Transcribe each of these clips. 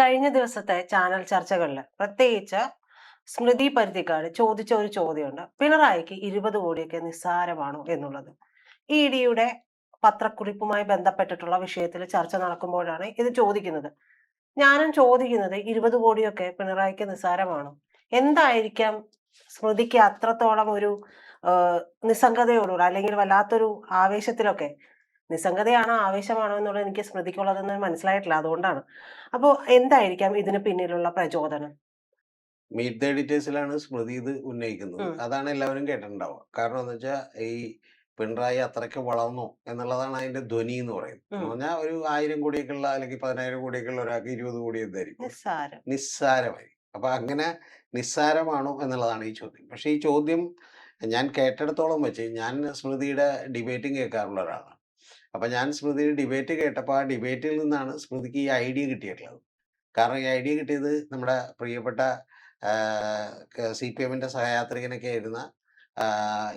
കഴിഞ്ഞ ദിവസത്തെ ചാനൽ ചർച്ചകളിൽ പ്രത്യേകിച്ച് സ്മൃതി പരുത്തിക്കാട് ചോദിച്ച ഒരു ചോദ്യമുണ്ട്. പിണറായിക്ക് 20 കോടിയൊക്കെ നിസ്സാരമാണോ എന്നുള്ളത്. ഈ ഇഡിയുടെ പത്രക്കുറിപ്പുമായി ബന്ധപ്പെട്ടിട്ടുള്ള വിഷയത്തിൽ ചർച്ച നടക്കുമ്പോഴാണ് ഇത് ചോദിക്കുന്നത്. ഞാനും ചോദിക്കുന്നത് 20 കോടിയൊക്കെ പിണറായിക്ക് നിസ്സാരമാണോ? എന്തായിരിക്കാം സ്മൃതിക്ക് അത്രത്തോളം ഒരു നിസ്സംഗതയോടുകൂടി അല്ലെങ്കിൽ വല്ലാത്തൊരു ആവേശത്തിലൊക്കെ നിസ്സംഗതയാണോ ആവേശമാണോ എന്നുള്ളത് എനിക്ക് സ്മൃതിക്കുള്ളതെന്ന് മനസ്സിലായിട്ടില്ല. അതുകൊണ്ടാണ്. അപ്പോ എന്തായിരിക്കാം ഇതിന് പിന്നിലുള്ള പ്രചോദനം? മീറ്റ് ദ എഡിറ്റേഴ്സിലാണ് സ്മൃതി ഇത് ഉന്നയിക്കുന്നത്. ഉം. അതാണ് എല്ലാവരും കേട്ടിട്ടുണ്ടാവുക. കാരണം എന്ന് വെച്ചാൽ ഈ പിണറായി അത്രയ്ക്ക് വളർന്നു എന്നുള്ളതാണ് അതിന്റെ ധ്വനി എന്ന് പറയുന്നത്. എന്ന് ഉം. പറഞ്ഞാൽ ഒരു 1000 കോടിയൊക്കെയുള്ള അല്ലെങ്കിൽ 10,000 കോടിയൊക്കെയുള്ള ഒരാൾക്ക് 20 കോടി എന്തായിരിക്കും? നിസ്സാരം. നിസ്സാരമായി. അപ്പൊ അങ്ങനെ നിസ്സാരമാണോ എന്നുള്ളതാണ് ഈ ചോദ്യം. പക്ഷെ ഈ ചോദ്യം ഞാൻ കേട്ടിടത്തോളം വെച്ച് ഞാൻ സ്മൃതിയുടെ ഡിബേറ്റും കേൾക്കാറുള്ള ഒരാളാണ്. അപ്പൊ ഞാൻ സ്മൃതിയുടെ ഡിബേറ്റ് കേട്ടപ്പോൾ ആ ഡിബേറ്റിൽ നിന്നാണ് സ്മൃതിക്ക് ഈ ഐഡിയ കിട്ടിയിട്ടുള്ളത്. കാരണം ഈ ഐഡിയ കിട്ടിയത് നമ്മുടെ പ്രിയപ്പെട്ട സി പി എമ്മിൻ്റെ സഹയാത്രികനൊക്കെ ആയിരുന്ന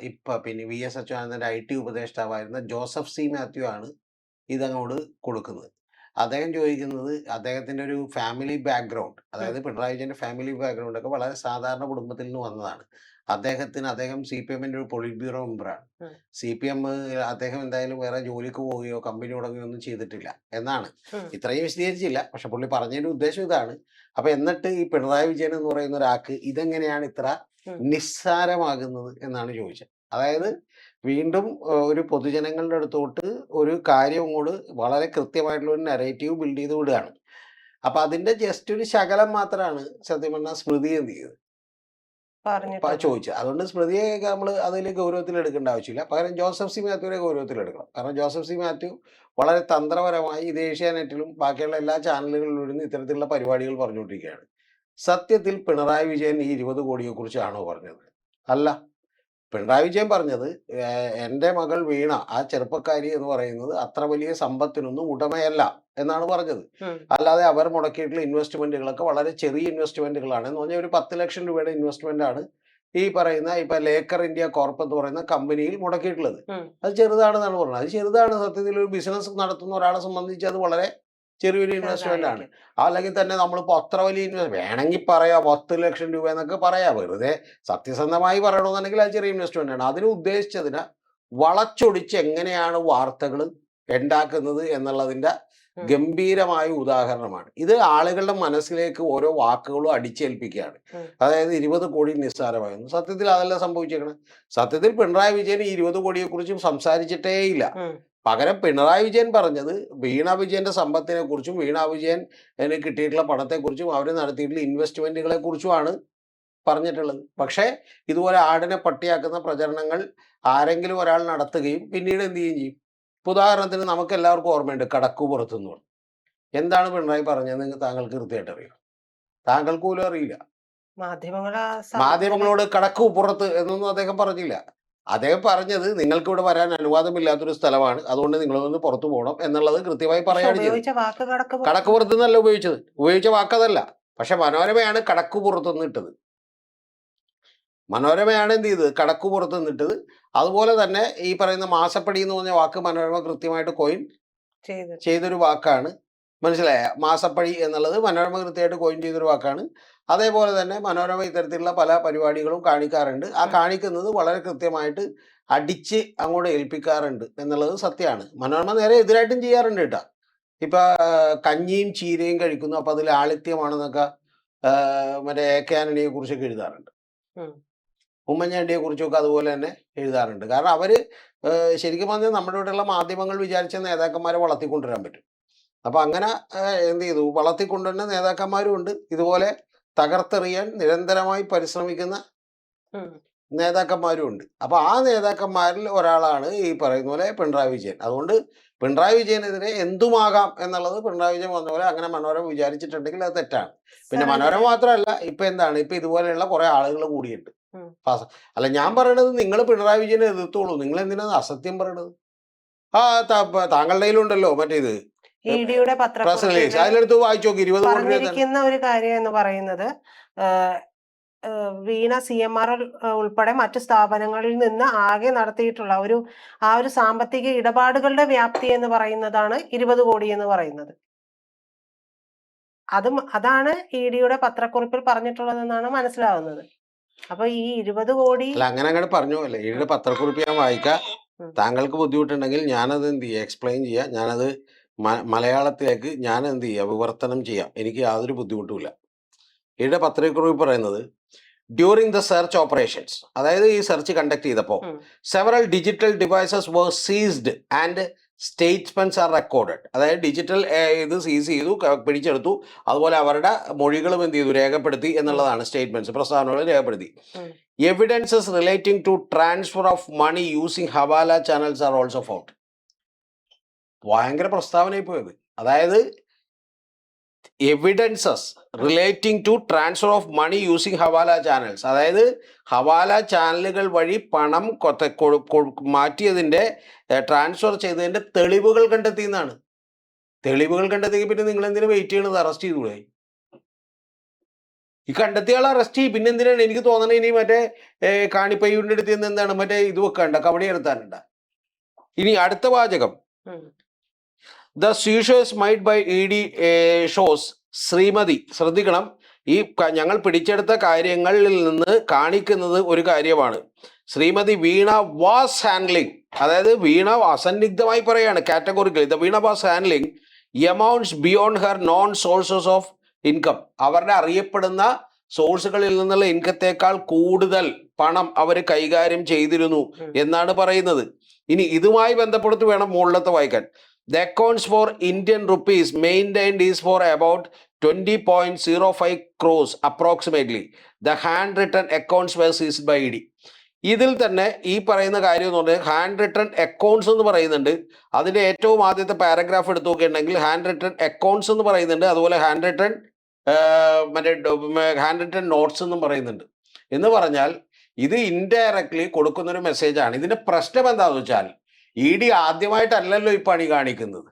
ഇപ്പം പിന്നെ വി എസ് അച്യുതാനന്ദൻ്റെ IT ഉപദേഷ്ടാവായിരുന്ന ജോസഫ് സി മാത്യു ആണ് ഇതങ്ങോട്ട് കൊടുക്കുന്നത്. അദ്ദേഹം ചോദിക്കുന്നത് അദ്ദേഹത്തിൻ്റെ ഒരു ഫാമിലി ബാക്ക്ഗ്രൗണ്ട്, ഉം. അതായത് പിണറായി വിജയൻ്റെ ഫാമിലി ബാക്ക്ഗ്രൗണ്ട് ഒക്കെ വളരെ സാധാരണ കുടുംബത്തിൽ നിന്ന് വന്നതാണ്. അദ്ദേഹം CPM-ൻ്റെ ഒരു പൊളിറ്റ് ബ്യൂറോ മെമ്പറാണ്. ഉം. CPM അദ്ദേഹം എന്തായാലും വേറെ ജോലിക്ക് പോവുകയോ കമ്പനി തുടങ്ങുകയോ ഒന്നും ചെയ്തിട്ടില്ല എന്നാണ്. ഉം. ഇത്രയും വിശദീകരിച്ചില്ല, പക്ഷെ പുള്ളി പറഞ്ഞതിൻ്റെ ഉദ്ദേശം ഇതാണ്. അപ്പൊ എന്നിട്ട് ഈ പിണറായി വിജയൻ എന്ന് പറയുന്ന ഒരാൾക്ക് ഇതെങ്ങനെയാണ് ഇത്ര ഉം. നിസ്സാരമാകുന്നത് എന്നാണ് ചോദിച്ചത്. അതായത് വീണ്ടും ഒരു പൊതുജനങ്ങളുടെ അടുത്തോട്ട് ഒരു കാര്യം അങ്ങോട്ട് വളരെ കൃത്യമായിട്ടുള്ള ഒരു നെറേറ്റീവ് ബിൽഡ് ചെയ്ത് വിടുകയാണ്. അപ്പൊ അതിന്റെ ജസ്റ്റ് ഒരു ശകലം മാത്രമാണ് സത്യം പറഞ്ഞാൽ സ്മൃതി എന്ത് ചെയ്തത് പറഞ്ഞിട്ടുള്ളത്. ചോദിച്ചത്. അതുകൊണ്ട് സ്മൃതിയെ നമ്മൾ അതിൽ ഗൗരവത്തിൽ എടുക്കേണ്ട ആവശ്യമില്ല. പകരം ജോസഫ് സി മാത്യുവിനെ ഗൗരവത്തിൽ എടുക്കണം. കാരണം ജോസഫ് സി മാത്യു വളരെ തന്ത്രപരമായി ഇത് ഏഷ്യാനെറ്റിലും ബാക്കിയുള്ള എല്ലാ ചാനലുകളിലും ഇത്തരത്തിലുള്ള പരിപാടികൾ പറഞ്ഞുകൊണ്ടിരിക്കുകയാണ്. സത്യത്തിൽ പിണറായി വിജയൻ ഈ 20 കോടിയെ കുറിച്ചാണോ പറഞ്ഞത്? അല്ല. പിണറായി വിജയൻ പറഞ്ഞത് എൻ്റെ മകൾ വീണ, ആ ചെറുപ്പക്കാരി എന്ന് പറയുന്നത് അത്ര വലിയ സമ്പത്തിനൊന്നും ഉടമയല്ല എന്നാണ് പറഞ്ഞത്. ഉം. അല്ലാതെ അവർ മുടക്കിയിട്ടുള്ള ഇൻവെസ്റ്റ്മെന്റുകളൊക്കെ വളരെ ചെറിയ ഇൻവെസ്റ്റ്മെന്റുകളാണ് എന്ന് പറഞ്ഞാൽ ഒരു 10 ലക്ഷം രൂപയുടെ ഇൻവെസ്റ്റ്മെന്റ് ആണ് ഈ പറയുന്ന ഇപ്പൊ ലേക്കർ ഇന്ത്യ കോർപ്പ് എന്ന് പറയുന്ന കമ്പനിയിൽ മുടക്കിയിട്ടുള്ളത്. ഉം. അത് ചെറുതാണെന്നാണ് പറഞ്ഞത്. അത് ചെറുതാണ്. സത്യത്തിൽ ഒരു ബിസിനസ് നടത്തുന്ന ഒരാളെ സംബന്ധിച്ച് അത് വളരെ ചെറിയൊരു ഇൻവെസ്റ്റ്മെന്റ് ആണ്. ചെറുതായിരിക്കും. അല്ലെങ്കിൽ തന്നെ നമ്മളിപ്പോൾ അത്ര വലിയ വേണമെങ്കിൽ പറയാം 10 ലക്ഷം രൂപ എന്നൊക്കെ പറയാം. വെറുതെ സത്യസന്ധമായി പറയണമെന്നുണ്ടെങ്കിൽ അത് ചെറിയ ഇൻവെസ്റ്റ്മെന്റ് ആണ്. അതിന് ഉദ്ദേശിച്ചതിന് വളച്ചൊടിച്ച് എങ്ങനെയാണ് വാർത്തകൾ ഉണ്ടാക്കുന്നത് എന്നുള്ളതിന്റെ ഉം. ഗംഭീരമായ ഉദാഹരണമാണ് ഇത്. ആളുകളുടെ മനസ്സിലേക്ക് ഓരോ വാക്കുകളും അടിച്ചേൽപ്പിക്കുകയാണ്. ഉം. അതായത് 20 കോടി നിസ്സാരമായിരുന്നു. സത്യത്തിൽ അതല്ല സംഭവിച്ചേക്കണം. സത്യത്തിൽ പിണറായി വിജയൻ ഈ 20 കോടിയെ കുറിച്ചും സംസാരിച്ചിട്ടേ ഇല്ല. ഉം. പകരം പിണറായി വിജയൻ പറഞ്ഞത് വീണ വിജയന്റെ സമ്പത്തിനെ കുറിച്ചും വീണ വിജയൻ കിട്ടിയിട്ടുള്ള പണത്തെക്കുറിച്ചും അവർ നടത്തിയിട്ടുള്ള ഇൻവെസ്റ്റ്മെന്റുകളെ കുറിച്ചുമാണ് പറഞ്ഞിട്ടുള്ളത്. പക്ഷേ ഇതുപോലെ ആടിനെ പട്ടിയാക്കുന്ന പ്രചരണങ്ങൾ ആരെങ്കിലും ഒരാൾ നടത്തുകയും പിന്നീട് എന്ത് ചെയ്യുകയും ചെയ്യും. ഇപ്പൊ ഉദാഹരണത്തിന് നമുക്ക് എല്ലാവർക്കും ഓർമ്മയുണ്ട് കടക്കുപുറത്ത് എന്ന് പറഞ്ഞു. എന്താണ് പിണറായി പറഞ്ഞതെന്ന് താങ്കൾക്ക് കൃത്യമായിട്ട് അറിയാം? താങ്കൾക്ക് പോലും അറിയില്ല. മാധ്യമങ്ങള് മാധ്യമങ്ങളോട് കടക്കുപുറത്ത് എന്നൊന്നും അദ്ദേഹം പറഞ്ഞില്ല. അദ്ദേഹം പറഞ്ഞത് നിങ്ങൾക്ക് ഇവിടെ വരാൻ അനുവാദമില്ലാത്തൊരു സ്ഥലമാണ്, അതുകൊണ്ട് നിങ്ങളൊന്ന് പുറത്തു പോകണം എന്നുള്ളത് കൃത്യമായി പറയുകയാണ് ചെയ്തത്. ഉപയോഗിച്ച വാക്ക് കടക്കുപുറത്ത് നിന്നല്ല ഉപയോഗിച്ചത്. ഉപയോഗിച്ച വാക്കതല്ല. പക്ഷെ മനോരമയാണ് കടക്കുപുറത്ത് നിന്നിട്ടത്. മനോരമയാണ് എന്ത് ചെയ്തത്? കടക്കുപുറത്ത് നിന്നിട്ടത്. അതുപോലെ തന്നെ ഈ പറയുന്ന മാസപ്പടി എന്ന് പറഞ്ഞ വാക്ക് മനോരമ കൃത്യമായിട്ട് കോയിൻ ചെയ്തൊരു വാക്കാണ്. മനസ്സിലായ? മാസപ്പടി എന്നുള്ളത് മനോരമ കൃത്യമായിട്ട് കോയിൻ ചെയ്തൊരു വാക്കാണ്. അതേപോലെ തന്നെ മനോരമ ഇത്തരത്തിലുള്ള പല പരിപാടികളും കാണിക്കാറുണ്ട്. ആ കാണിക്കുന്നത് വളരെ കൃത്യമായിട്ട് അടിച്ച് അങ്ങോട്ട് ഏൽപ്പിക്കാറുണ്ട് എന്നുള്ളത് സത്യമാണ്. മനോരമ നേരെ എതിരായിട്ടും ചെയ്യാറുണ്ട് കേട്ടോ. ഇപ്പൊ കഞ്ഞിയും ചീരയും കഴിക്കുന്നു, അപ്പൊ അതിൽ ആളിത്യമാണെന്നൊക്കെ മറ്റേ AK ആന്റണിയെ കുറിച്ചൊക്കെ എഴുതാറുണ്ട്. ഉമ്മൻചാണ്ടിയെ കുറിച്ചൊക്കെ അതുപോലെ തന്നെ എഴുതാറുണ്ട്. കാരണം അവര് ശരിക്കും പറഞ്ഞാൽ നമ്മുടെ ഇവിടെയുള്ള മാധ്യമങ്ങൾ വിചാരിച്ച നേതാക്കന്മാരെ വളർത്തിക്കൊണ്ടുവരാൻ പറ്റും. അപ്പൊ അങ്ങനെ എന്ത് ചെയ്തു? വളർത്തിക്കൊണ്ടുവരുന്ന നേതാക്കന്മാരും ഉണ്ട്. ഇതുപോലെ തകർത്തെറിയാൻ നിരന്തരമായി പരിശ്രമിക്കുന്ന നേതാക്കന്മാരും ഉണ്ട്. അപ്പൊ ആ നേതാക്കന്മാരിൽ ഒരാളാണ് ഈ പറയുന്ന പോലെ പിണറായി വിജയൻ. അതുകൊണ്ട് പിണറായി വിജയനെതിരെ എന്തുമാകാം എന്നുള്ളത് പിണറായി വിജയൻ വന്ന പോലെ അങ്ങനെ മനോരമ വിചാരിച്ചിട്ടുണ്ടെങ്കിൽ അത് തെറ്റാണ്. പിന്നെ മനോരമ മാത്രമല്ല, ഇപ്പൊ എന്താണ്, ഇപ്പൊ ഇതുപോലെയുള്ള കുറെ ആളുകൾ കൂടിയുണ്ട്. അല്ല, ഞാൻ പറയണത് നിങ്ങൾ പിണറായി വിജയനെ എതിർത്തോളൂ. നിങ്ങൾ എന്തിനാണ് അസത്യം പറയണത്? ആ താങ്കളുടെ കയ്യിലുണ്ടല്ലോ മറ്റേത് ഇഡിയുടെ പ്രസ് റിലീസ്, അതിലെടുത്ത് വായിച്ചു നോക്കി. 20 കോടി പറഞ്ഞിരിക്കുന്ന ഒരു കാര്യം എന്ന് പറയുന്നത് വീണ CMR ഉൾപ്പെടെ മറ്റു സ്ഥാപനങ്ങളിൽ നിന്ന് ആകെ നടത്തിയിട്ടുള്ള ആ ഒരു സാമ്പത്തിക ഇടപാടുകളുടെ വ്യാപ്തി എന്ന് പറയുന്നതാണ് 20 കോടി എന്ന് പറയുന്നത്. അതാണ് EDയുടെ പത്രക്കുറിപ്പിൽ പറഞ്ഞിട്ടുള്ളതെന്നാണ് മനസ്സിലാവുന്നത്. അപ്പൊ ഈ 20 കോടി അല്ല, അങ്ങനെ പറഞ്ഞു അല്ലേ. EDയുടെ പത്രക്കുറിപ്പ് ഞാൻ വായിക്കാം. താങ്കൾക്ക് ബുദ്ധിമുട്ടുണ്ടെങ്കിൽ ഞാനത് എന്ത് ചെയ്യാം, എക്സ്പ്ലെയിൻ ചെയ്യാം. ഞാനത് മലയാളത്തിലേക്ക് ഞാൻ എന്ത് ചെയ്യാം, വിവർത്തനം ചെയ്യാം. എനിക്ക് യാതൊരു ബുദ്ധിമുട്ടുമില്ല. EDയുടെ പത്രക്കുറിപ്പ് പറയുന്നത്, ഡ്യൂറിങ് ദ സെർച്ച് ഓപ്പറേഷൻസ്, അതായത് ഈ സെർച്ച് കണ്ടക്ട് ചെയ്തപ്പോൾ several digital devices were seized and statements are recorded. അതായത് ഡിജിറ്റൽ ഇത് സീസ് ചെയ്തു, പിടിച്ചെടുത്തു. അതുപോലെ അവരുടെ മൊഴികളും എന്ത് ചെയ്തു, രേഖപ്പെടുത്തി എന്നുള്ളതാണ്. സ്റ്റേറ്റ്മെന്റ്സ്, പ്രസ്താവനകൾ രേഖപ്പെടുത്തി. Evidences relating to transfer of money using hawala channels are also found. ഭയങ്കര പ്രസ്താവനയായി പോയത്. അതായത് evidences relating to transfer of money using hawala channels, അതായത് ഹവാല ചാനലുകൾ വഴി പണം മാറ്റിയതിന്റെ, ട്രാൻസ്ഫർ ചെയ്തതിന്റെ തെളിവുകൾ കണ്ടെത്തിയെന്നാണ്. തെളിവുകൾ കണ്ടെത്തി പിന്നെ നിങ്ങൾ എന്തിനാ വെയിറ്റ് ചെയ്യണത്? അറസ്റ്റ് ചെയ്തുകൂടെ? ഈ കണ്ടെത്തിയ ആൾ അറസ്റ്റ് ചെയ്യും. പിന്നെ എന്തിനാണ്? എനിക്ക് തോന്നണേ ഇനി മറ്റേ കാണിപ്പയ്യൂരിന്റെ അടുത്ത് നിന്ന് എന്താണ് മറ്റേ ഇത് വെക്കണ്ട, കബഡി എടുത്താനുണ്ട. ഇനി അടുത്ത വാചകം, the seizures made by ED shows ശ്രീമതി, ശ്രദ്ധിക്കണം, ഈ ഞങ്ങൾ പിടിച്ചെടുത്ത കാര്യങ്ങളിൽ നിന്ന് കാണിക്കുന്നത് ഒരു കാര്യമാണ്. ശ്രീമതി വീണ വാസ് ഹാൻഡ്ലിംഗ്, അതായത് വീണ അസന്നിഗ്ധമായി പറയാണ്, categorically, the Veena was handling amounts beyond her non sources of income. അവരുടെ അറിയപ്പെടുന്ന സോഴ്സുകളിൽ നിന്നുള്ള ഇൻകത്തേക്കാൾ കൂടുതൽ പണം അവർ കൈകാര്യം ചെയ്തിരുന്നു എന്നാണ് പറയുന്നത്. ഇനി ഇതുമായി ബന്ധപ്പെടുത്തി വേണം മുകളിലത്തെ വായിക്കാൻ. The accounts for Indian rupees maintained is for about 20.05 crores approximately. The handwritten accounts were seized by ED. ഇതിൽ തന്നെ ഈ പറയുന്ന കാര്യം എന്ന് പറഞ്ഞാൽ ഹാൻഡ് റിട്ടൺ അക്കൗണ്ട്സ് എന്ന് പറയുന്നുണ്ട്. അതിന്റെ ഏറ്റവും ആദ്യത്തെ പാരഗ്രാഫ് എടുത്ത് നോക്കിയിട്ടുണ്ടെങ്കിൽ ഹാൻഡ് റിട്ടൺ അക്കൗണ്ട്സ് എന്ന് പറയുന്നുണ്ട്. അതുപോലെ ഹാൻഡ് റിട്ടൺ നോട്ട്സ് എന്നും പറയുന്നുണ്ട്. എന്ന് പറഞ്ഞാൽ ഇത് ഇൻഡയറക്ട്ലി കൊടുക്കുന്നൊരു മെസ്സേജാണ്. ഇതിന്റെ പ്രശ്നം എന്താണെന്ന് വെച്ചാൽ ED ആദ്യമായിട്ടല്ലല്ലോ ഈ പണി കാണിക്കുന്നത്.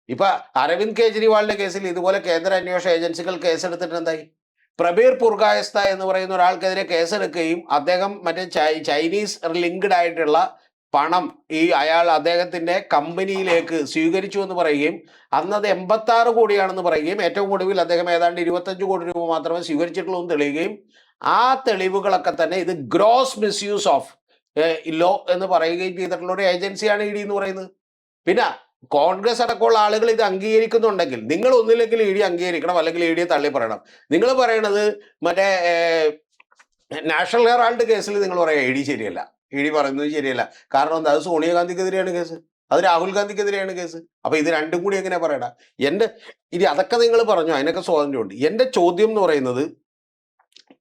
ഇപ്പൊ അരവിന്ദ് കെജ്രിവാളിന്റെ കേസിൽ ഇതുപോലെ കേന്ദ്ര അന്വേഷണ ഏജൻസികൾ കേസെടുത്തിട്ട് എന്തായി? പ്രബീർ പുർഗായസ്ത എന്ന് പറയുന്ന ഒരാൾക്കെതിരെ കേസെടുക്കുകയും അദ്ദേഹം മറ്റേ ചൈനീസ് ലിങ്ക്ഡ് ആയിട്ടുള്ള പണം അദ്ദേഹത്തിന്റെ കമ്പനിയിലേക്ക് സ്വീകരിച്ചു എന്ന് പറയുകയും അന്നത് 86 കോടിയാണെന്ന് പറയുകയും ഏറ്റവും ഒടുവിൽ അദ്ദേഹം ഏതാണ്ട് 25 കോടി രൂപ മാത്രമേ സ്വീകരിച്ചിട്ടുള്ളൂ എന്ന് തെളിയുകയും ആ തെളിവുകളൊക്കെ തന്നെ ഇത് ഗ്രോസ് മിസ്യൂസ് ഓഫ് ലോ എന്ന് പറയുകയും ചെയ്തിട്ടുള്ള ഒരു ഏജൻസിയാണ് ED എന്ന് പറയുന്നത്. പിന്നെ കോൺഗ്രസ് അടക്കമുള്ള ആളുകൾ ഇത് അംഗീകരിക്കുന്നുണ്ടെങ്കിൽ നിങ്ങൾ ഒന്നില്ലെങ്കിൽ ED അംഗീകരിക്കണം, അല്ലെങ്കിൽ EDയെ തള്ളി പറയണം. നിങ്ങൾ പറയണത് മറ്റേ നാഷണൽ ഹെറാൾഡ് കേസിൽ നിങ്ങൾ പറയാം ED ശരിയല്ല, ED പറയുന്നത് ശരിയല്ല. കാരണം എന്താ? അത് സോണിയാഗാന്ധിക്കെതിരെയാണ് കേസ്, അത് രാഹുൽ ഗാന്ധിക്കെതിരെയാണ് കേസ്. അപ്പൊ ഇത് രണ്ടും കൂടി എങ്ങനെ പറയണം? ഇനി അതൊക്കെ നിങ്ങൾ പറഞ്ഞു, അതിനൊക്കെ സ്വാതന്ത്ര്യമുണ്ട്. എൻ്റെ ചോദ്യം എന്ന് പറയുന്നത്,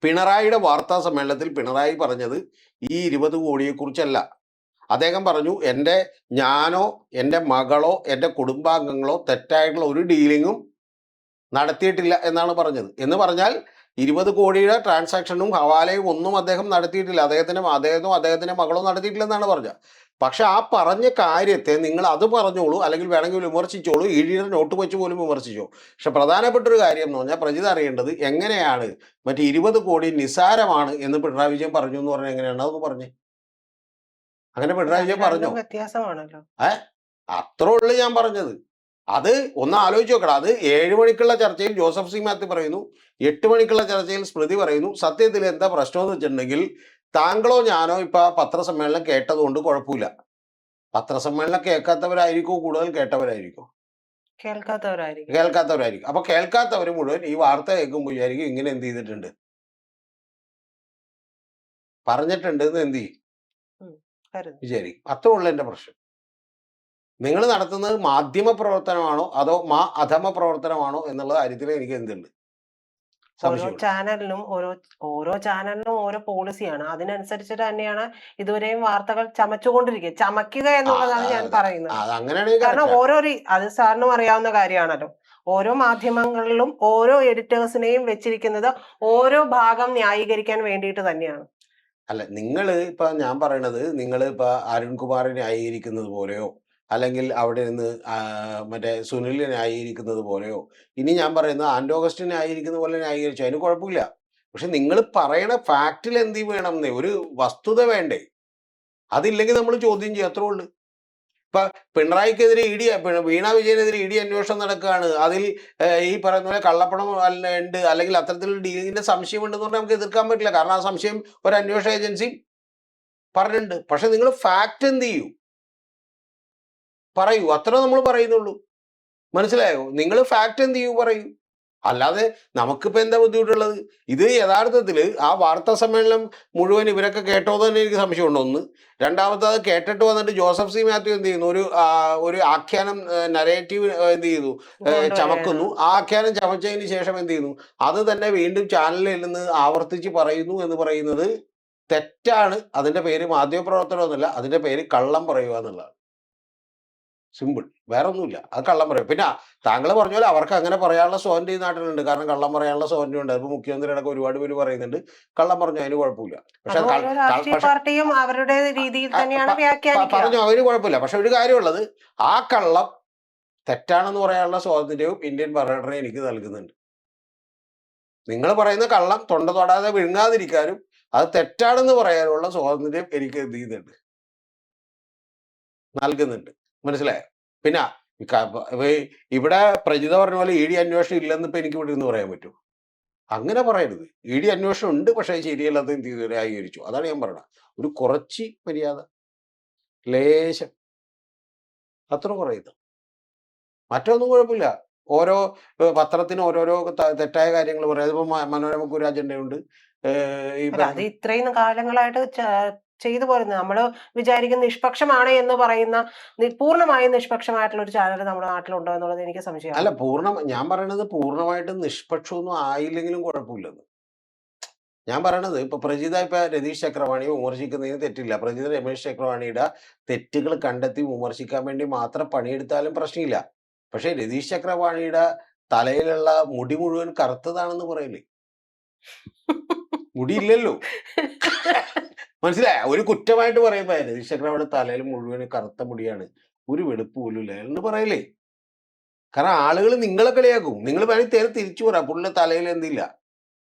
പിണറായിയുടെ വാർത്താ സമ്മേളനത്തിൽ പിണറായി പറഞ്ഞത് ഈ 20 കോടിയെക്കുറിച്ചല്ല. അദ്ദേഹം പറഞ്ഞു, ഞാനോ എൻ്റെ മകളോ എൻ്റെ കുടുംബാംഗങ്ങളോ തെറ്റായിട്ടുള്ള ഒരു ഡീലിങ്ങും നടത്തിയിട്ടില്ല എന്നാണ് പറഞ്ഞത്. എന്ന് പറഞ്ഞാൽ 20 കോടിയുടെ ട്രാൻസാക്ഷനും ഹവാലയും ഒന്നും അദ്ദേഹം നടത്തിയിട്ടില്ല. അദ്ദേഹത്തിന്റെ മകളോ നടത്തിയിട്ടില്ലെന്നാണ് പറഞ്ഞത്. പക്ഷെ ആ പറഞ്ഞ കാര്യത്തെ നിങ്ങൾ അത് പറഞ്ഞോളൂ, അല്ലെങ്കിൽ വേണമെങ്കിൽ വിമർശിച്ചോളൂ, EDയുടെ നോട്ട് വെച്ച് പോലും വിമർശിച്ചോ. പക്ഷെ പ്രധാനപ്പെട്ട ഒരു കാര്യം എന്ന് പറഞ്ഞാൽ പ്രജിത അറിയേണ്ടത് എങ്ങനെയാണ് മറ്റേ 20 കോടി നിസാരമാണ് എന്ന് പിണറായി വിജയൻ പറഞ്ഞു എന്ന് പറഞ്ഞാൽ എങ്ങനെയാണ് അതൊന്ന് പറഞ്ഞേ? അങ്ങനെ പിണറായി വിജയൻ പറഞ്ഞോ? വ്യത്യാസമാണല്ലോ. അത്രേ ഉള്ളു ഞാൻ പറഞ്ഞത്. അത് ഒന്ന് ആലോചിച്ച് നോക്കണം. അത് 7 മണിക്കുള്ള ചർച്ചയിൽ ജോസഫ് സി മാത്യു പറയുന്നു, 8 മണിക്കുള്ള ചർച്ചയിൽ സ്മൃതി പറയുന്നു. സത്യത്തിൽ എന്താ പ്രശ്നം എന്ന് വെച്ചിട്ടുണ്ടെങ്കിൽ, താങ്കളോ ഞാനോ ഇപ്പൊ പത്രസമ്മേളനം കേട്ടതുകൊണ്ട് കുഴപ്പമില്ല. പത്രസമ്മേളനം കേൾക്കാത്തവരായിരിക്കും കൂടുതൽ, കേട്ടവരായിരിക്കും കേൾക്കാത്തവരായിരിക്കും. അപ്പൊ കേൾക്കാത്തവർ മുഴുവൻ ഈ വാർത്ത കേൾക്കുമ്പോൾ വിചാരിക്കും ഇങ്ങനെ എന്ത് ചെയ്തിട്ടുണ്ട്, പറഞ്ഞിട്ടുണ്ട് എന്ന് എന്ത് ചെയ്യും വിചാരിക്കും. അത്രേ ഉള്ളു എന്റെ പ്രശ്നം. നിങ്ങൾ നടത്തുന്നത് മാധ്യമ പ്രവർത്തനമാണോ അതോ അധമ പ്രവർത്തനമാണോ എന്നുള്ള കാര്യത്തിൽ എനിക്ക് എന്തുണ്ട് ഓരോ ചാനലിനും ഓരോ പോളിസിയാണ്. അതിനനുസരിച്ചിട്ട് തന്നെയാണ് ഇതുവരെയും വാർത്തകൾ ചമക്കുക എന്നുള്ളതാണ് ഞാൻ പറയുന്നത്. കാരണം അത് സാറിനും അറിയാവുന്ന കാര്യമാണല്ലോ. ഓരോ മാധ്യമങ്ങളിലും ഓരോ എഡിറ്റേഴ്സിനെയും വെച്ചിരിക്കുന്നത് ഓരോ ഭാഗം ന്യായീകരിക്കാൻ വേണ്ടിയിട്ട് തന്നെയാണ്. അല്ല, നിങ്ങൾ ഇപ്പൊ ഞാൻ പറയണത്, നിങ്ങൾ ഇപ്പൊ അരുൺകുമാറിനെ ന്യായീകരിക്കുന്നത് പോലെയോ അല്ലെങ്കിൽ അവിടെ നിന്ന് മറ്റേ സുനിലിനെ ന്യായീകരിക്കുന്നത് പോലെയോ, ഇനി ഞാൻ പറയുന്നത് ആൻഡോഗസ്റ്റിനെ ന്യായീകരിക്കുന്ന പോലെ ന്യായീകരിച്ചു, അതിന് കുഴപ്പമില്ല. പക്ഷെ നിങ്ങൾ പറയണ ഫാക്റ്റിൽ എന്ത് വേണം, ഒരു വസ്തുത വേണ്ടേ? അതില്ലെങ്കിൽ നമ്മൾ ചോദ്യം ചെയ്യും, അത്രേ ഉള്ളു. ഇപ്പൊ പിണറായിക്കെതിരെ വീണ വിജയനെതിരെ ഇ ഡി അന്വേഷണം നടക്കുകയാണ്. അതിൽ ഈ പറയുന്ന പോലെ കള്ളപ്പണം ഉണ്ട്, അല്ലെങ്കിൽ അത്തരത്തിലുള്ള ഡീലിങ്ങിന്റെ സംശയം ഉണ്ടെന്ന് പറഞ്ഞാൽ നമുക്ക് എതിർക്കാൻ പറ്റില്ല. കാരണം ആ സംശയം ഒരു അന്വേഷണ ഏജൻസി പറഞ്ഞിട്ടുണ്ട്. പക്ഷെ നിങ്ങൾ ഫാക്ട് എന്ത് ചെയ്യൂ, പറയൂ, അത്ര നമ്മൾ പറയുന്നുള്ളൂ. മനസ്സിലായോ? നിങ്ങൾ ഫാക്ട് എന്ത് ചെയ്യൂ, പറയൂ. അല്ലാതെ നമുക്കിപ്പോൾ എന്താ ബുദ്ധിമുട്ടുള്ളത്? ഇത് യഥാർത്ഥത്തിൽ ആ വാർത്താ സമ്മേളനം മുഴുവൻ ഇവരൊക്കെ കേട്ടോന്ന് തന്നെ എനിക്ക് സംശയമുണ്ട്. ഒന്ന്. രണ്ടാമത്തെ, അത് കേട്ടിട്ട് വന്നിട്ട് ജോസഫ് സി മാത്യു എന്ത് ചെയ്യുന്നു, ഒരു ആഖ്യാനം, നരേറ്റീവ് എന്ത് ചെയ്യുന്നു, ചമക്കുന്നു. ആ ആഖ്യാനം ചമച്ചതിന് ശേഷം എന്ത് ചെയ്യുന്നു, അത് തന്നെ വീണ്ടും ചാനലിൽ നിന്ന് ആവർത്തിച്ച് പറയുന്നു എന്ന് പറയുന്നത് തെറ്റാണ്. അതിന്റെ പേര് മാധ്യമപ്രവർത്തനമൊന്നുമില്ല, അതിന്റെ പേര് കള്ളം പറയുക എന്നുള്ളതാണ്. സിമ്പിൾ, വേറെ ഒന്നുമില്ല. അത് കള്ളം പറയും. പിന്നെ താങ്കൾ പറഞ്ഞ പോലെ അവർക്ക് അങ്ങനെ പറയാനുള്ള സ്വാതന്ത്ര്യം ഈ നാട്ടിലുണ്ട്. കാരണം കള്ളം പറയാനുള്ള സ്വാതന്ത്ര്യം ഉണ്ട്. അതിപ്പോൾ മുഖ്യമന്ത്രിയുടെ ഒരുപാട് പേര് പറയുന്നുണ്ട് കള്ളം പറഞ്ഞു, അതിന് കുഴപ്പമില്ല. പാർട്ടിയും അവരുടെ രീതിയിൽ തന്നെയാണ് പറഞ്ഞു, അതിന് കുഴപ്പമില്ല. പക്ഷെ ഒരു കാര്യമുള്ളത്, ആ കള്ളം തെറ്റാണെന്ന് പറയാനുള്ള സ്വാതന്ത്ര്യവും ഇന്ത്യൻ ഭരണഘടന എനിക്ക് നൽകുന്നുണ്ട്. നിങ്ങൾ പറയുന്ന കള്ളം തൊണ്ട തൊടാതെ വിഴുങ്ങാതിരിക്കാനും അത് തെറ്റാണെന്ന് പറയാനുള്ള സ്വാതന്ത്ര്യം എനിക്ക് എന്ത് ചെയ്യുന്നുണ്ട്, നൽകുന്നുണ്ട്. മനസ്സിലായോ? പിന്നെ ഇവിടെ പ്രജിത പറഞ്ഞ പോലെ ഇ ഡി അന്വേഷണം ഇല്ലെന്ന് ഇപ്പൊ എനിക്ക് ഇവിടെ നിന്ന് പറയാൻ പറ്റും? അങ്ങനെ പറയരുത്. ഇ ഡി അന്വേഷണം ഉണ്ട്, പക്ഷേ ശരിയല്ലാത്ത എന്ത് ചെയ്തു, ന്യായീകരിച്ചു. അതാണ് ഞാൻ പറയുന്നത്. ഒരു കുറച്ച് മര്യാദ, ലേശം, അത്ര പറയുന്നു. മറ്റൊന്നും കുഴപ്പമില്ല. ഓരോ പത്രത്തിന് ഓരോരോ തെറ്റായ കാര്യങ്ങൾ പറയാം. അതിപ്പോ മനോരമയ്ക്ക് ഒരു അജണ്ടയുണ്ട്. അത് ഇത്രയും കാലങ്ങളായിട്ട് ചെയ്തു പോരുന്നത്. നമ്മൾ വിചാരിക്കുന്ന നിഷ്പക്ഷമാണ് എന്ന് പറയുന്ന പൂർണ്ണമായും നിഷ്പക്ഷമായിട്ടുള്ള ഒരു ചാനൽ നമ്മുടെ നാട്ടിലുണ്ടോ എന്നുള്ളത് എനിക്ക് സംശയമാണ്. അല്ല, ഞാൻ പറയണത് പൂർണ്ണമായിട്ടും നിഷ്പക്ഷമൊന്നും ആയില്ലെങ്കിലും കുഴപ്പമില്ലെന്ന് ഞാൻ പറയണത്. ഇപ്പൊ പ്രജിത രതീഷ് ചക്രവാണിയെ വിമർശിക്കുന്നതിന് തെറ്റില്ല. പ്രജിത രമേശ് ചക്രവാണിയുടെ തെറ്റുകൾ കണ്ടെത്തി വിമർശിക്കാൻ വേണ്ടി മാത്രം പണിയെടുത്താലും പ്രശ്നമില്ല. പക്ഷെ രതീഷ് ചക്രവാണിയുടെ തലയിലുള്ള മുടി മുഴുവൻ കറുത്തതാണെന്ന് പറയില്ലേ? മുടിയില്ലല്ലോ. മനസ്സിലായ? ഒരു കുറ്റമായിട്ട് പറയുമ്പോ രതീഷ് ചക്രവാണിയുടെ തലയിൽ മുഴുവൻ കറുത്ത മുടിയാണ്, ഒരു വെളുപ്പ് പോലും ഇല്ല എന്ന് പറയില്ലേ? കാരണം ആളുകൾ നിങ്ങളെ കളിയാക്കും. നിങ്ങൾ വേണമെങ്കിൽ തിരിച്ചു പറ, പുള്ളിയുടെ തലയിൽ എന്തില്ല,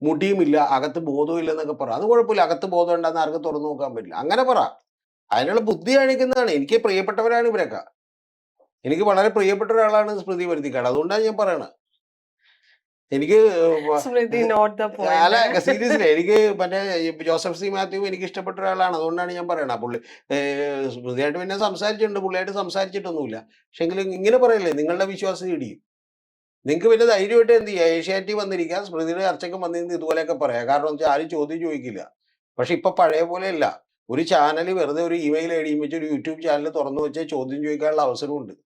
മുടിയുമില്ല, അകത്ത് ബോധവും ഇല്ലെന്നൊക്കെ പറ. അത് കുഴപ്പമില്ല. അകത്ത് ബോധം ഉണ്ടെന്ന് ആർക്ക് തുറന്നു നോക്കാൻ പറ്റില്ല. അങ്ങനെ പറ. അതിനുള്ള ബുദ്ധി കാണിക്കുന്നതാണ്. എനിക്ക് പ്രിയപ്പെട്ടവരാണ് ഇവരൊക്കെ. എനിക്ക് വളരെ പ്രിയപ്പെട്ട ഒരാളാണ് സ്മൃതി പരുത്തിക്കാട്. അതുകൊണ്ടാണ് ഞാൻ പറയണത്. എനിക്ക് അല്ല, സീരിയസ്ലി എനിക്ക് മറ്റേ ജോസഫ് സി മാത്യു എനിക്ക് ഇഷ്ടപ്പെട്ട ഒരാളാണ്. അതുകൊണ്ടാണ് ഞാൻ പറയണത്. പുള്ളി സ്മൃതിയായിട്ട് പിന്നെ സംസാരിച്ചിട്ടുണ്ട്, പുള്ളിയായിട്ട് സംസാരിച്ചിട്ടൊന്നുമില്ല. പക്ഷെ എങ്കിലും ഇങ്ങനെ പറയല്ലേ, നിങ്ങളുടെ വിശ്വാസം ഇടിയും. നിങ്ങൾക്ക് പിന്നെ ധൈര്യമായിട്ട് എന്ത് ചെയ്യുക, ഏഷ്യാനെറ്റിൽ വന്നിരിക്കുക, സ്മൃതിയുടെ ചർച്ചയ്ക്ക് വന്നിരുന്ന് ഇതുപോലെയൊക്കെ പറയാം. കാരണം വെച്ചാൽ ആരും ചോദ്യം ചോദിക്കില്ല. പക്ഷെ ഇപ്പൊ പഴയ പോലെയല്ല. ഒരു ചാനൽ വെറുതെ ഒരു ഇമെയിൽ ഐ ഡിയും വെച്ച് ഒരു യൂട്യൂബ് ചാനൽ തുറന്നു വെച്ചാൽ ചോദ്യം ചോദിക്കാനുള്ള അവസരമുണ്ട്.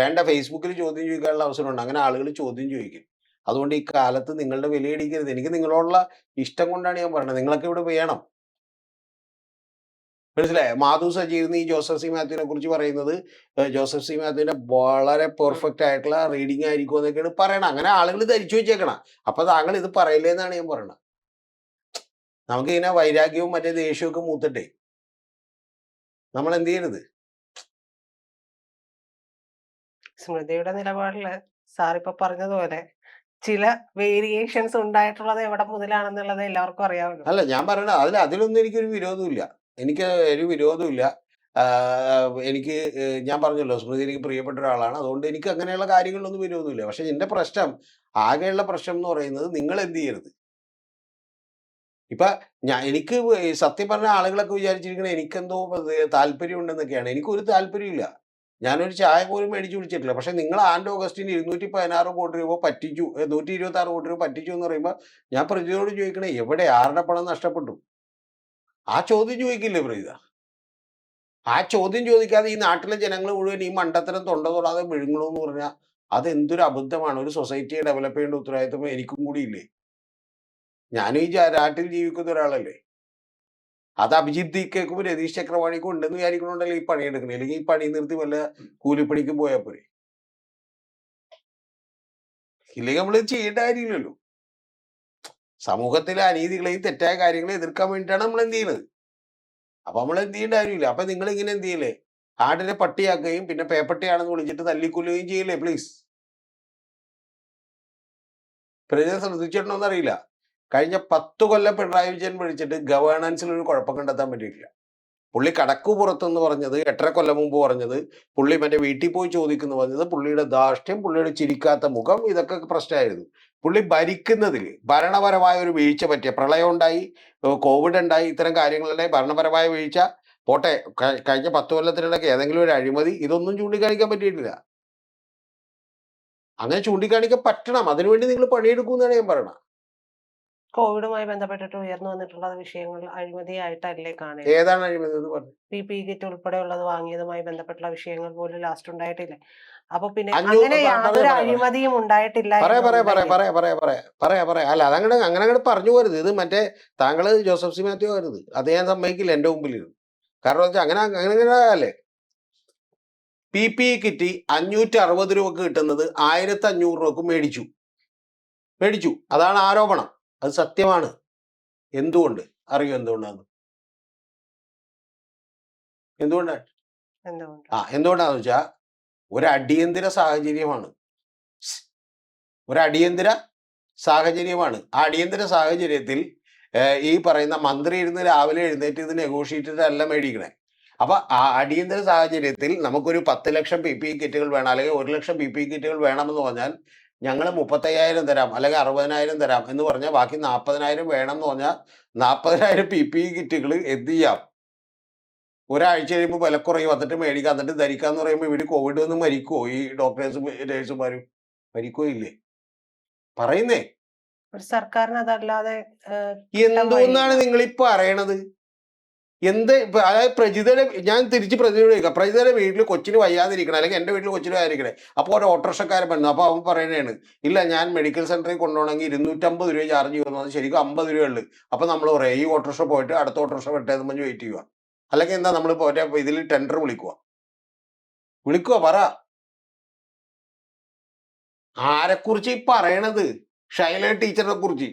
വേണ്ട, ഫേസ്ബുക്കിൽ ചോദ്യം ചോദിക്കാനുള്ള അവസരമുണ്ട്. അങ്ങനെ ആളുകൾ ചോദ്യം ചോദിക്കും. അതുകൊണ്ട് ഈ കാലത്ത് നിങ്ങളുടെ വിലയിടിക്കരുത്. എനിക്ക് നിങ്ങളോടുള്ള ഇഷ്ടം കൊണ്ടാണ് ഞാൻ പറയുന്നത്. നിങ്ങളൊക്കെ ഇവിടെ വേണം. മനസ്സിലായോ? മാധു സജീർന്ന് ഈ ജോസഫ് സി മാത്യുവിനെ കുറിച്ച് പറയുന്നത് ജോസഫ് സി മാത്യുവിന്റെ വളരെ പെർഫെക്റ്റ് ആയിട്ടുള്ള റീഡിംഗ് ആയിരിക്കും എന്നൊക്കെയാണ് പറയണം. അങ്ങനെ ആളുകൾ ധരിച്ചു വെച്ചേക്കണം. അപ്പൊ താങ്കൾ ഇത് പറയില്ലേ എന്നാണ് ഞാൻ പറയണത്. നമുക്ക് ഇങ്ങനെ വൈരാഗ്യവും മറ്റേ ദേഷ്യവും ഒക്കെ മൂത്തിട്ടേ നമ്മൾ എന്ത് ചെയ്യരുത്. സ്മൃതിയുടെ നിലപാടില് സാറിപ്പോ പറഞ്ഞതുപോലെ ചില വേരിയേഷൻസ് ഉണ്ടായിട്ടുള്ളത് എവിടെ മുതലാണെന്നുള്ളത് എല്ലാവർക്കും അറിയാമല്ലോ. അല്ല, ഞാൻ പറയണത് അതിലൊന്നും എനിക്കൊരു വിരോധമില്ല. എനിക്ക് ഒരു വിരോധമില്ല. എനിക്ക് ഞാൻ പറഞ്ഞല്ലോ, സ്മൃതി എനിക്ക് പ്രിയപ്പെട്ട ഒരാളാണ്. അതുകൊണ്ട് എനിക്ക് അങ്ങനെയുള്ള കാര്യങ്ങളിലൊന്നും വിരോധമില്ല. പക്ഷെ എന്റെ പ്രശ്നം, ആകെയുള്ള പ്രശ്നം എന്ന് പറയുന്നത്, നിങ്ങൾ എന്ത് ചെയ്യരുത്. ഇപ്പൊ എനിക്ക് സത്യം പറഞ്ഞ ആളുകളൊക്കെ വിചാരിച്ചിരിക്കണേ എനിക്കെന്തോ താല്പര്യം ഉണ്ടെന്നൊക്കെയാണ്. എനിക്കൊരു താല്പര്യമില്ല. ഞാനൊരു ചായ പോലും മേടിച്ചു കുടിച്ചിട്ടില്ല. പക്ഷെ നിങ്ങൾ ആൻഡ് ഓഗസ്റ്റിന് 216 കോടി രൂപ പറ്റിച്ചു, 126 കോടി രൂപ പറ്റിച്ചു എന്ന് പറയുമ്പോൾ ഞാൻ പ്രജിതയോട് ചോദിക്കണേ, എവിടെ, ആരുടെ പണം നഷ്ടപ്പെട്ടു? ആ ചോദ്യം ചോദിക്കില്ലേ പ്രജിത? ആ ചോദ്യം ചോദിക്കാതെ ഈ നാട്ടിലെ ജനങ്ങൾ മുഴുവൻ ഈ മണ്ടത്തരം തൊണ്ട തൊടാതെ വിഴുങ്ങണമെന്ന് പറഞ്ഞാൽ അത് എന്തൊരു അബദ്ധമാണ്. ഒരു സൊസൈറ്റിയെ ഡെവലപ്പ് ചെയ്യേണ്ട ഉത്തരവാദിത്വം എനിക്കും കൂടി ഇല്ലേ? ഞാനും ഈ നാട്ടിൽ ജീവിക്കുന്ന ഒരാളല്ലേ. അത് അഭിജിത്ത് കേൾക്കുമ്പോൾ രതീഷ് ചക്രവാണിക്കും ഉണ്ടെന്ന് വിചാരിക്കണോണ്ടല്ലേ ഈ പണിയെടുക്കണേ. അല്ലെങ്കിൽ ഈ പണി നിർത്തി വല്ല കൂലിപ്പണിക്കും പോയാൽ പോരെ. ഇല്ലെങ്കിൽ നമ്മൾ ചെയ്യേണ്ട കാര്യമില്ലല്ലോ. സമൂഹത്തിലെ അനീതികളെയും തെറ്റായ കാര്യങ്ങളെയും എതിർക്കാൻ വേണ്ടിയിട്ടാണ് നമ്മൾ എന്ത് ചെയ്യുന്നത്. അപ്പൊ നമ്മൾ എന്ത് ചെയ്യേണ്ട കാര്യമില്ല. അപ്പൊ നിങ്ങൾ ഇങ്ങനെ എന്ത് ചെയ്യില്ലേ, ആടിനെ പട്ടിയാക്കുകയും പിന്നെ പേപ്പട്ടിയാണെന്ന് വിളിച്ചിട്ട് തല്ലിക്കൊല്ലുകയും ചെയ്യില്ലേ? പ്ലീസ്. പ്രജ ശ്രദ്ധിച്ചിട്ടുണ്ടോന്ന് അറിയില്ല. കഴിഞ്ഞ 10 കൊല്ലം പിണറായി വിജയൻ വിളിച്ചിട്ട് ഗവേണൻസിൽ ഒരു കുഴപ്പം കണ്ടെത്താൻ പറ്റിയിട്ടില്ല. പുള്ളി കടക്കുപുറത്തെന്ന് പറഞ്ഞത് 8.5 കൊല്ലം മുമ്പ് പറഞ്ഞത്, പുള്ളി മറ്റേ വീട്ടിൽ പോയി ചോദിക്കുന്നു പറഞ്ഞത്, പുള്ളിയുടെ ധാർഷ്ട്യം, പുള്ളിയുടെ ചിരിക്കാത്ത മുഖം, ഇതൊക്കെ പ്രശ്നമായിരുന്നു. പുള്ളി ഭരിക്കുന്നതിൽ ഭരണപരമായ ഒരു വീഴ്ച പറ്റിയ, പ്രളയം ഉണ്ടായി, കോവിഡ് ഉണ്ടായി, ഇത്തരം കാര്യങ്ങളുടെ ഭരണപരമായ വീഴ്ച പോട്ടെ, കഴിഞ്ഞ 10 കൊല്ലത്തിനിടയ്ക്ക് ഏതെങ്കിലും ഒരു അഴിമതി, ഇതൊന്നും ചൂണ്ടിക്കാണിക്കാൻ പറ്റിയിട്ടില്ല. അങ്ങനെ ചൂണ്ടിക്കാണിക്കാൻ പറ്റണം. അതിനുവേണ്ടി നിങ്ങൾ പണിയെടുക്കുമെന്നാണ് ഞാൻ പറയണത്. കോവിഡുമായി ബന്ധപ്പെട്ടിട്ട് ഉയർന്നു വന്നിട്ടുള്ള വിഷയങ്ങൾ അഴിമതിയായിട്ടല്ലേ കാണുക? ഏതാണ് അഴിമതി എന്ന് പറഞ്ഞു? PPE കിറ്റ് ഉൾപ്പെടെയുള്ളത് വാങ്ങിയതുമായി ബന്ധപ്പെട്ടുള്ള വിഷയങ്ങൾ പോലും ലാസ്റ്റ് ഉണ്ടായിട്ടില്ലേ? അപ്പൊ പിന്നെ അഞ്ഞൂറ് അങ്ങനെ യാതൊരു അഴിമതിയും ഉണ്ടായിട്ടില്ല അല്ല, അതങ്ങട് അങ്ങനെ അങ്ങോട്ട് പറഞ്ഞു പോരുത്. ഇത് മറ്റേ താങ്കള് ജോസഫ് സി മാത്യു വരുത്, അത് ഞാൻ സമ്മതിക്കില്ല എന്റെ മുമ്പിൽ. കാരണം വെച്ചാൽ അങ്ങനെ അങ്ങനെ അല്ലേ, PPE കിറ്റ് 560 രൂപക്ക് കിട്ടുന്നത് 1500 രൂപക്ക് മേടിച്ചു. അതാണ് ആരോപണം. അത് സത്യമാണ്. എന്തുകൊണ്ട് അറിയോ? എന്തുകൊണ്ടാണ് എന്തുകൊണ്ടാന്ന് വെച്ചാ ഒരു അടിയന്തര സാഹചര്യമാണ്. ആ അടിയന്തര സാഹചര്യത്തിൽ ഈ പറയുന്ന മന്ത്രി ഇരുന്ന് രാവിലെ എഴുന്നേറ്റ് ഇത് നെഗോഷിയേറ്റ് അല്ല മേടിക്കണേ. അപ്പൊ ആ അടിയന്തര സാഹചര്യത്തിൽ നമുക്കൊരു 10 ലക്ഷം PPE കിറ്റുകൾ വേണം, അല്ലെങ്കിൽ 1 ലക്ഷം PPE കിറ്റുകൾ വേണമെന്ന് പറഞ്ഞാൽ ഞങ്ങൾ 35,000 തരാം, അല്ലെങ്കിൽ 60,000 തരാം എന്ന് പറഞ്ഞാൽ ബാക്കി 40,000 വേണം എന്ന് പറഞ്ഞാൽ 40,000 PPE കിറ്റുകൾ എന്ത് ചെയ്യാം? ഒരാഴ്ച കഴിയുമ്പോൾ വിലക്കുറയും, വന്നിട്ട് മേടിക്കാം, എന്നിട്ട് ധരിക്കാന്ന് പറയുമ്പോൾ ഇവര് കോവിഡ് വന്ന് മരിക്കുവോ? ഈ ഡോക്ടേഴ്സും നേഴ്സുമാരും മരിക്കുവോ? ഇല്ലേ? പറയുന്നേ സർക്കാരിന് അതല്ലാതെ എന്തോന്നാണ് നിങ്ങൾ ഈ പറയണത്? അതായത് പ്രജിതയുടെ, ഞാൻ തിരിച്ച് പ്രജിതയോട് ചോദിക്കാം, പ്രജിതയുടെ വീട്ടിൽ കൊച്ചിന് വയ്യാതിരിക്കണം, അല്ലെങ്കിൽ എൻ്റെ വീട്ടിൽ കൊച്ചിന് വയ്യാതിരിക്കണേ, അപ്പോൾ ഒരു ഓട്ടോറിക്ഷക്കാരൻ വന്നു. അപ്പോൾ അവൻ പറയണേണ്, ഇല്ല ഞാൻ മെഡിക്കൽ സെന്ററിൽ കൊണ്ടുപോകണമെങ്കിൽ 250 രൂപ ചാർജ് ചെയ്യുന്നത്, ശരിക്കും 50 രൂപ ഉള്ളു. അപ്പൊ നമ്മൾ പറയും ഈ ഓട്ടോറിക്ഷ പോയിട്ട് അടുത്ത ഓട്ടോറിക്ഷ വിട്ടേന്ന് പറഞ്ഞ് വെയിറ്റ് ചെയ്യുക. അല്ലെങ്കിൽ എന്താ നമ്മൾ ഇതിൽ ടെൻഡർ വിളിക്കുക പറ. ആരെക്കുറിച്ച് ഈ പറയണത്? ഷൈല ടീച്ചറിനെ കുറിച്ച്.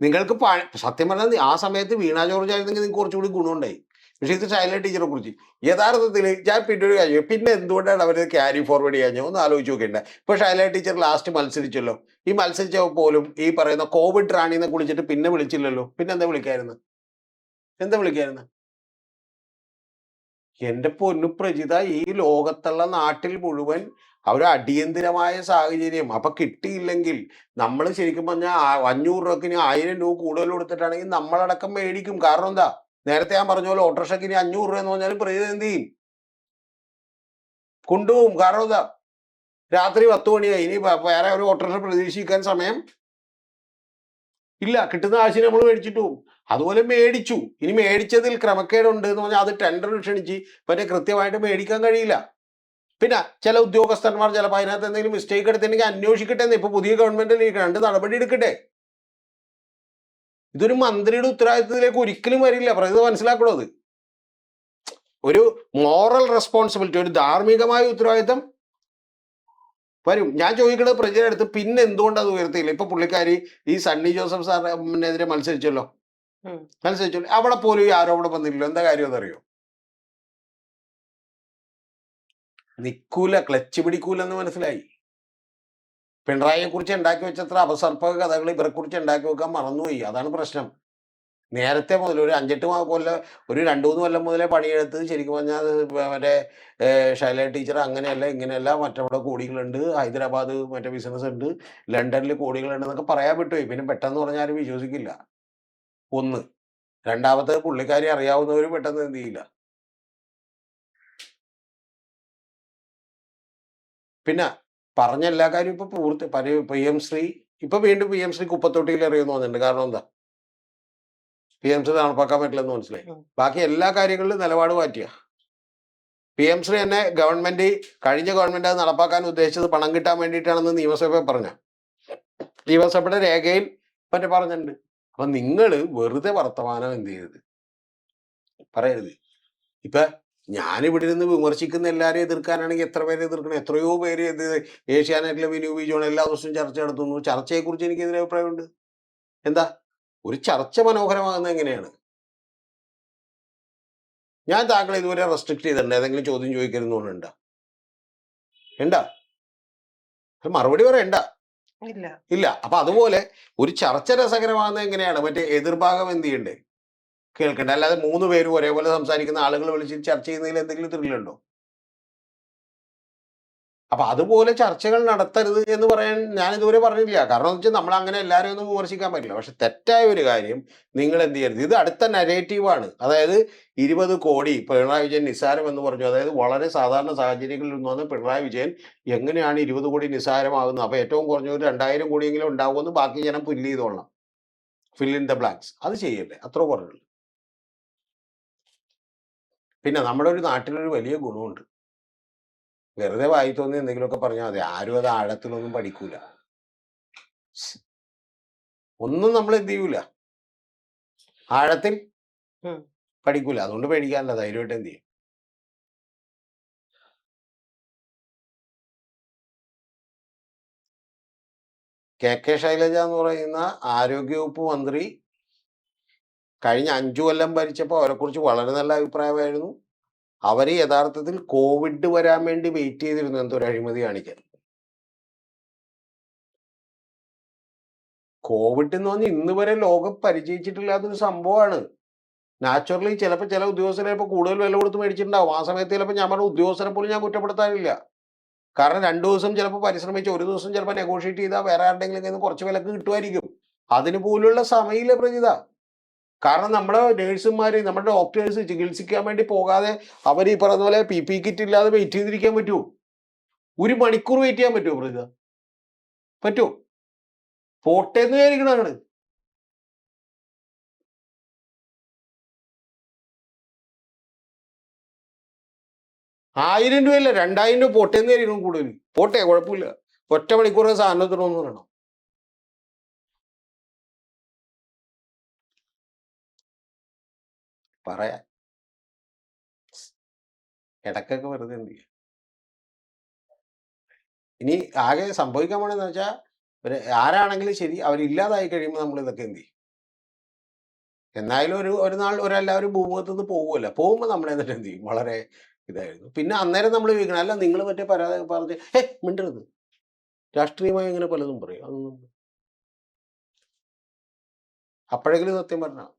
നിങ്ങൾക്ക് സത്യം പറഞ്ഞാൽ ആ സമയത്ത് വീണ ജോർജ് ആയിരുന്നെങ്കിൽ നിങ്ങൾക്ക് കുറച്ചുകൂടി ഗുണമുണ്ടായി. പക്ഷെ ഇത് ഷൈല ടീച്ചറെ കുറിച്ച് യഥാർത്ഥത്തിൽ ഞാൻ പിന്നെ ഒരു കാര്യം, പിന്നെ എന്തുകൊണ്ടാണ് അവർ ക്യാരി ഫോർവേഡ് ചെയ്യാഞ്ഞോ ഒന്ന് ആലോചിച്ച് നോക്കേണ്ട. ഇപ്പൊ ഷൈല ടീച്ചർ ലാസ്റ്റ് മത്സരിച്ചല്ലോ. ഈ മത്സരിച്ചപ്പോൾ പോലും ഈ പറയുന്ന കോവിഡ് റാണിനെ കുളിച്ചിട്ട് പിന്നെ വിളിച്ചില്ലല്ലോ. പിന്നെ എന്താ വിളിക്കായിരുന്നു? എന്റെ പൊന്നു പ്രജിത, ഈ ലോകത്തുള്ള നാട്ടിൽ മുഴുവൻ ഒരു അടിയന്തിരമായ സാഹചര്യം, അപ്പൊ കിട്ടിയില്ലെങ്കിൽ നമ്മൾ ശരിക്കും പറഞ്ഞാൽ 500 രൂപക്ക് 1000 രൂപ കൂടുതൽ കൊടുത്തിട്ടാണെങ്കിൽ നമ്മളടക്കം മേടിക്കും. കാരണം എന്താ? നേരത്തെ ഞാൻ പറഞ്ഞ പോലെ ഓട്ടോറിക്ഷയ്ക്ക് 500 രൂപ എന്ന് പറഞ്ഞാൽ പ്രജിത എന്ത് ചെയ്യും? കൊണ്ടുപോകും. കാരണം എന്താ? രാത്രി 10 മണിയായി, ഇനി വേറെ ഒരു ഓട്ടോറിക്ഷ പ്രതീക്ഷിക്കാൻ സമയം ഇല്ല. കിട്ടുന്ന ആശയം നമ്മൾ മേടിച്ചിട്ട് പോകും. അതുപോലെ മേടിച്ചു. ഇനി മേടിച്ചതിൽ ക്രമക്കേടുണ്ട് എന്ന് പറഞ്ഞാൽ അത് ടെൻഡർ ക്ഷണിച്ച് മറ്റേ കൃത്യമായിട്ട് മേടിക്കാൻ കഴിയില്ല. പിന്നെ ചില ഉദ്യോഗസ്ഥന്മാർ ചിലപ്പോൾ അതിനകത്ത് എന്തെങ്കിലും മിസ്റ്റേക്ക് എടുത്തിട്ടുണ്ടെങ്കിൽ അന്വേഷിക്കട്ടെ എന്ന്. ഇപ്പൊ പുതിയ ഗവൺമെന്റിൽ രണ്ട് നടപടി എടുക്കട്ടെ. ഇതൊരു മന്ത്രിയുടെ ഉത്തരവാദിത്തത്തിലേക്ക് ഒരിക്കലും വരില്ല. പ്രതി മനസ്സിലാക്കണോ? അത് ഒരു മോറൽ റെസ്പോൺസിബിലിറ്റി, ഒരു ധാർമ്മികമായ ഉത്തരവാദിത്തം വരും. ഞാൻ ചോദിക്കുന്നത് പ്രജയുടെ അടുത്ത്, പിന്നെ എന്തുകൊണ്ട് അത് ഉയർത്തിയില്ല? ഇപ്പൊ പുള്ളിക്കാരി ഈ സണ്ണി ജോസഫ് സാറിനെതിരെ മത്സരിച്ചല്ലോ. അവിടെ പോലും ഈ ആരോപണം വന്നില്ലല്ലോ. എന്താ കാര്യം എന്നറിയോ? നിക്കൂല, ക്ലച്ച് പിടിക്കൂലെന്ന് മനസ്സിലായി. പിണറായിയെ കുറിച്ച് ഉണ്ടാക്കി വെച്ചത്ര അപസർപ്പക കഥകൾ ഇവരെ കുറിച്ച് ഉണ്ടാക്കി വെക്കാൻ മറന്നുപോയി. അതാണ് പ്രശ്നം. നേരത്തെ മുതൽ ഒരു 5-8 കൊല്ലം, ഒരു 2-3 കൊല്ലം മുതലേ പണിയെടുത്ത് ശരിക്കും പറഞ്ഞാൽ മറ്റേ ഷൈല ടീച്ചർ അങ്ങനെയല്ല ഇങ്ങനെയല്ല, മറ്റവിടെ കോടികളുണ്ട്, ഹൈദരാബാദ് മറ്റേ ബിസിനസ് ഉണ്ട്, ലണ്ടനിൽ കോടികളുണ്ട് എന്നൊക്കെ പറയാൻ വിട്ടുപോയി. പിന്നെ പെട്ടെന്ന് പറഞ്ഞാൽ ആരും വിശ്വസിക്കില്ല. ഒന്ന്. രണ്ടാമത്തെ, പുള്ളിക്കാരി അറിയാവുന്നവരും പെട്ടെന്ന് എന്ത് ചെയ്യില്ല. പിന്നെ പറഞ്ഞ എല്ലാ കാര്യവും ഇപ്പൊ PM ശ്രീ ഇപ്പൊ വീണ്ടും PM ശ്രീ കുപ്പത്തൊട്ടിയിൽ എറിയുമെന്ന് പറഞ്ഞിട്ടുണ്ട്. കാരണം എന്താ? PM ശ്രീ നടപ്പാക്കാൻ പറ്റില്ലെന്ന് മനസ്സിലായി. ബാക്കി എല്ലാ കാര്യങ്ങളിലും നിലപാട് മാറ്റിയ PM ശ്രീ തന്നെ കഴിഞ്ഞ ഗവൺമെന്റ് അത് നടപ്പാക്കാൻ ഉദ്ദേശിച്ചത് പണം കിട്ടാൻ വേണ്ടിയിട്ടാണെന്ന് നിയമസഭയിൽ പറഞ്ഞ നിയമസഭയുടെ രേഖയിൽ മറ്റേ പറഞ്ഞിട്ടുണ്ട്. അപ്പൊ നിങ്ങൾ വെറുതെ വർത്തമാനം എന്ത് ചെയ്യരുത്, പറയരുത്. ഇപ്പൊ ഞാനിവിടെ നിന്ന് വിമർശിക്കുന്ന എല്ലാവരെയും എതിർക്കാനാണെങ്കിൽ എത്ര പേരെ എതിർക്കണം? എത്രയോ പേര് ഏഷ്യാനെറ്റിലെ വിനു ജോൺ എല്ലാ ദിവസവും ചർച്ച നടത്തുന്നു. ചർച്ചയെക്കുറിച്ച് എനിക്ക് എതിരെ അഭിപ്രായമുണ്ട്. എന്താ? ഒരു ചർച്ച മനോഹരമാകുന്നത് എങ്ങനെയാണ്? ഞാൻ താങ്കളെ ഇതുവരെ റെസ്ട്രിക്ട് ചെയ്തിട്ടുണ്ട്? ഏതെങ്കിലും ചോദ്യം ചോദിക്കരുതെന്നുണ്ട്? ഉണ്ടാ? മറുപടി പറയണ്ട. ഇല്ല. അപ്പൊ അതുപോലെ ഒരു ചർച്ച രസകരമാകുന്നത് എങ്ങനെയാണ്? മറ്റേ എതിർഭാഗം എന്ത് ചെയ്യണ്ടേ? കേൾക്കണ്ടേ. അല്ലാതെ 3 പേരും ഒരേപോലെ സംസാരിക്കുന്ന ആളുകൾ വിളിച്ച് ചർച്ച ചെയ്യുന്നതിൽ എന്തെങ്കിലും ത്രില്ലുണ്ടോ? അപ്പൊ അതുപോലെ ചർച്ചകൾ നടത്തരുത് എന്ന് പറയാൻ ഞാൻ ഇതുവരെ പറഞ്ഞില്ല. കാരണം എന്ന് വെച്ചാൽ നമ്മൾ അങ്ങനെ എല്ലാവരെയും ഒന്നും വിമർശിക്കാൻ പറ്റില്ല. പക്ഷെ തെറ്റായ ഒരു കാര്യം നിങ്ങൾ എന്ത് ചെയ്യരുത്. ഇത് അടുത്ത നരേറ്റീവാണ്. അതായത് 20 കോടി പിണറായി വിജയൻ നിസ്സാരം എന്ന് പറഞ്ഞു. അതായത് വളരെ സാധാരണ സാഹചര്യങ്ങളിൽ നിന്നാണ് പിണറായി വിജയൻ എങ്ങനെയാണ് 20 കോടി നിസ്സാരമാകുന്നത്. അപ്പൊ ഏറ്റവും കുറഞ്ഞ ഒരു 2000 കോടിയെങ്കിലും ഉണ്ടാവുമെന്ന് ബാക്കി ജനം ഫില്ല് ചെയ്തോളണം. Fill in the blanks. അത് ചെയ്യല്ലേ, അത്ര പറഞ്ഞുള്ളൂ. പിന്നെ നമ്മുടെ ഒരു നാട്ടിലൊരു വലിയ ഗുണമുണ്ട്. വെറുതെ വായി തോന്നി എന്തെങ്കിലുമൊക്കെ പറഞ്ഞാൽ മതി. ആരും അത് ആഴത്തിലൊന്നും പഠിക്കൂല. ഒന്നും നമ്മൾ എന്ത് ചെയ്യൂല, ആഴത്തിൽ പഠിക്കൂല. അതുകൊണ്ട് പേടിക്കാനല്ല, ധൈര്യമായിട്ട് എന്ത് ചെയ്യും. കെ ശൈലജ എന്ന് പറയുന്ന ആരോഗ്യവകുപ്പ് മന്ത്രി കഴിഞ്ഞ 5 കൊല്ലം ഭരിച്ചപ്പോൾ അവരെക്കുറിച്ച് വളരെ നല്ല അഭിപ്രായമായിരുന്നു. അവർ യഥാർത്ഥത്തിൽ കോവിഡ് വരാൻ വേണ്ടി വെയിറ്റ് ചെയ്തിരുന്നു എന്തൊരു അഴിമതി കാണിക്കാൻ. കോവിഡ് എന്ന് പറഞ്ഞാൽ ഇന്ന് വരെ ലോകം പരിചയിച്ചിട്ടില്ലാത്തൊരു സംഭവമാണ്. നാച്ചുറലി ചിലപ്പോൾ ചില ഉദ്യോഗസ്ഥരെ ഇപ്പോൾ കൂടുതൽ വില കൊടുത്ത് മേടിച്ചിട്ടുണ്ടാവും. ആ സമയത്ത് ചിലപ്പോൾ ഞാൻ പറഞ്ഞ ഉദ്യോഗസ്ഥരെ പോലും ഞാൻ കുറ്റപ്പെടുത്താനില്ല. കാരണം 2 ദിവസം ചിലപ്പോൾ പരിശ്രമിച്ച് 1 ദിവസം ചിലപ്പോൾ നെഗോഷിയേറ്റ് ചെയ്താൽ വേറെ ആരുടെങ്കിലും കയ്യിൽ നിന്ന് കുറച്ച് വിലക്ക് കിട്ടുമായിരിക്കും. അതിന് പോലുള്ള സമയമില്ല പ്രജിത. കാരണം നമ്മുടെ നേഴ്സുമാർ, നമ്മുടെ ഡോക്ടേഴ്സ് ചികിത്സിക്കാൻ വേണ്ടി പോകാതെ അവർ ഈ പറഞ്ഞ പോലെ PPE കിറ്റ് ഇല്ലാതെ വെയിറ്റ് ചെയ്തിരിക്കാൻ പറ്റുമോ? 1 മണിക്കൂർ വെയിറ്റ് ചെയ്യാൻ പറ്റുമോ പ്രജിത? പറ്റുമോ? പോട്ടെ എന്ന് വിചാരിക്കണം അങ്ങട്. ₹1000 ₹2000 പോട്ടെ എന്ന് വിചാരിക്കണം കൂടുതൽ. പോട്ടെ, കുഴപ്പമില്ല. ഒറ്റ മണിക്കൂർ സാധനത്തിനൊന്നും പറയണം. പറയാ ഇടക്കൊക്കെ വെറുതെ എന്ത് ചെയ്യും. ഇനി ആകെ സംഭവിക്കാൻ പോണെന്ന് വെച്ചാൽ ആരാണെങ്കിലും ശരി, അവരില്ലാതായി കഴിയുമ്പോൾ നമ്മൾ ഇതൊക്കെ എന്ത് ചെയ്യും. എന്നായാലും ഒരു നാൾ എല്ലാവരും ഭൂമുഖത്ത് നിന്ന് പോകുമല്ലോ. പോകുമ്പോൾ നമ്മൾ എന്നിട്ട് എന്ത് ചെയ്യും, വളരെ ഇതായിരുന്നു. പിന്നെ അന്നേരം നമ്മൾ ചോദിക്കണം, അല്ല നിങ്ങൾ മറ്റേ പരാതി പറഞ്ഞ് മിണ്ടരുത്, രാഷ്ട്രീയമായി ഇങ്ങനെ പലതും പറയും. അതൊന്നും അപ്പോഴെങ്കിലും സത്യം പറഞ്ഞാൽ